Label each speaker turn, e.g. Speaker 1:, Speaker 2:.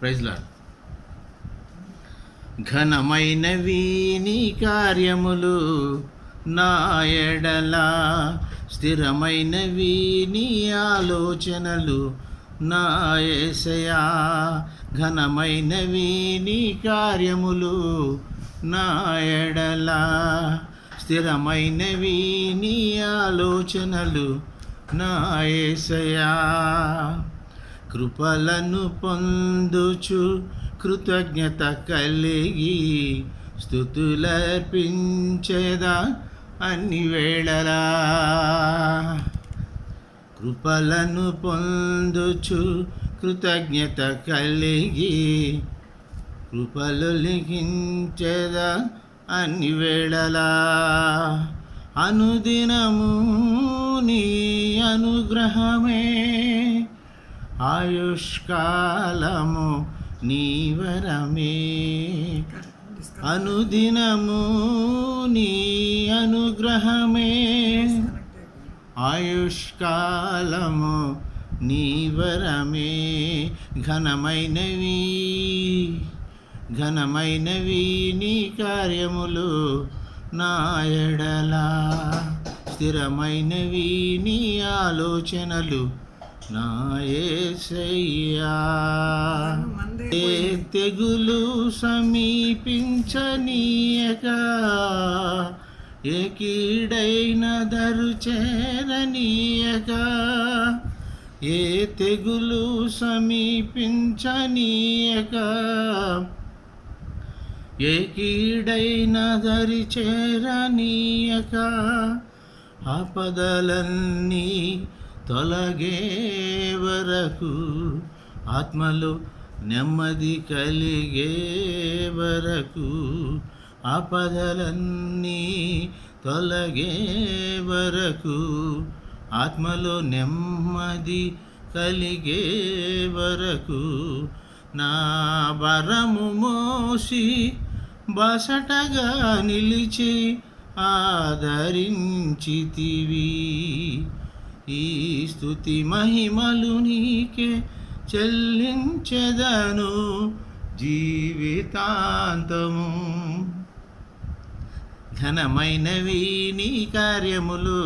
Speaker 1: Praise lord. ఘనమైనవి నీ కార్యములు నా ఎడల, స్థిరమైనవి నీ ఆలోచనలు నా యేసయ్యా. ఘనమైనవి నీ కార్యములు నా ఎడల, స్థిరమైనవి నీ ఆలోచనలు నా యేసయ్యా. కృపలను పొందుచు కృతజ్ఞత కలిగి స్తుతులర్పించేదా అన్ని వేళలా. కృపలను పొందుచు కృతజ్ఞత కలిగి కృపలు లిఖించేదా అన్ని వేళలా. అనుదినము నీ అనుగ్రహమే, ఆయుష్కాలము నీ వరమే. అనుదినము నీ అనుగ్రహమే, ఆయుష్కాలము నీ వరమే. ఘనమైనవి నీ కార్యములు నా ఎడల, స్థిరమైనవి నీ ఆలోచనలు నా యేసయ్యా. ఏ తెగులు సమీపించనీయక, ఏ కీడైన దరు చేరనీయక, ఏ తెగులు సమీపించనీయక, ఏ కీడైన దరి చేరనీయక, ఆపదలన్నీ తొలగే వరకు, ఆత్మలో నెమ్మది కలిగే వరకు, ఆపదలన్నీ తొలగే వరకు, ఆత్మలో నెమ్మది కలిగే వరకు, నా వరము మోసి బసటగా నిలిచి ఆదరించితివి. ఈ స్తుతి మహిమలు నీకే చెల్లించెదను జీవితాంతము. ఘనమైనవి నీ కార్యములు